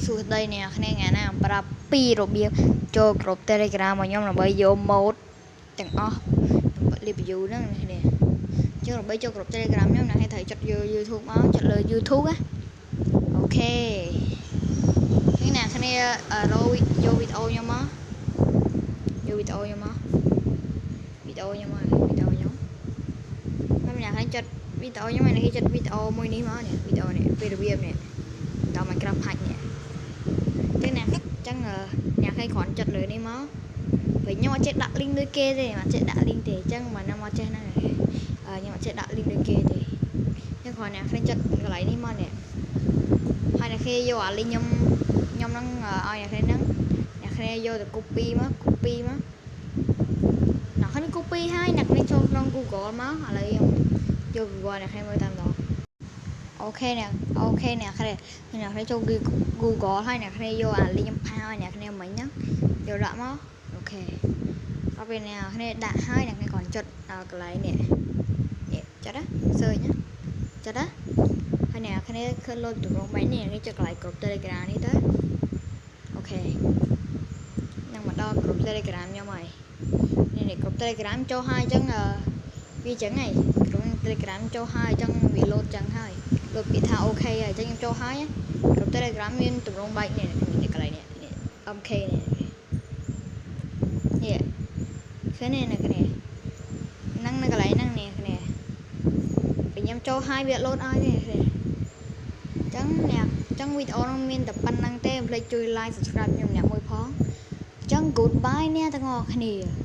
សួស្តីអ្នកគ្នាថ្ងៃណាប្រាប់ពីរបៀបចូលក្រុម Telegram របស់ខ្ញុំដើម្បីយក mode ទាំងអស់ review ហ្នឹងគ្នាចឹងដើម្បីចូលក្រុម Telegram ខ្ញុំអ្នកត្រូវចុចយក YouTube មកចុចលើ YouTube ណាអូខេចឹងអ្នកគ្នារកយកវីដេអូខ្ញុំមកយកវីដេអូខ្ញុំមកវីដេអូខ្ញុំហើយអ្នកគ្នាចុចវីដេអូខ្ញុំហើយអ្នកគ្នាចុចវីដេអូមួយនេះមកនេះវីដេអូនេះពីរបៀបនេះដល់ Minecraft Hack នេះចឹងអ្នកគ្រាន់ចុចលើនេះមកពេលខ្ញុំអត់ចេះដាក់ link ដូចគេទេអត់ចេះដាក់ link ទេចឹងមកខ្ញុំអត់ចេះហ្នឹងខ្ញុំអត់ចេះដាក់ link ដូចគេទេចឹងគ្រាន់អ្នកគ្រាន់ចុចកន្លែងនេះមកនេះហើយអ្នកគេយកអា link ខ្ញុំហ្នឹងឲ្យអ្នកគេហ្នឹងអ្នកគេយកទៅ copy មកអ្នកគេ copy ហើយអ្នកគេចូលក្នុង Google មកឥឡូវខ្ញុំយក Google អ្នកគេមើលតាមដងអូខេអ្នកគ្នាចូល Google ហើយអ្នកគ្នាយកអា link ខ្ញុំផាឲ្យអ្នកគ្នាមិញហ្នឹងយកដាក់មកអូខេដល់ពេលអ្នកគ្នាដាក់ហើយអ្នកគ្នាគ្រាន់ចុចដល់កន្លែងនេះចុចណា search ណាចុចណាហើយអ្នកគ្នាឃើញ load ទំរងបែបនេះអ្នកគ្នាចុចកន្លែងក្រុម Telegram នេះទៅអូខេនឹងមកដល់ក្រុម Telegram ខ្ញុំហើយនេះក្រុម Telegram ចូលហើយអញ្ចឹងវាចឹងហើយក្រុម Telegram ចូលហើយអញ្ចឹងវា load ចឹងហើយលោកពាក្យថាអូខេហើយអញ្ចឹងខ្ញុំចូលហើយក្រុម Telegram មានទម្រង់បែបនេះកន្លែងនេះ MK នេះឃើញទេអ្នកគ្នាហ្នឹងនៅកន្លែងហ្នឹងនេះគ្នាពេលខ្ញុំចូលហើយវា load ឲ្យទេអញ្ចឹងវីដេអូនោះមានតែប៉ុណ្្នឹងទេកុំភ្លេចជួយ like subscribe ខ្ញុំអ្នកមួយផងអញ្ចឹង goodbye អ្នកទាំងអស់គ្នា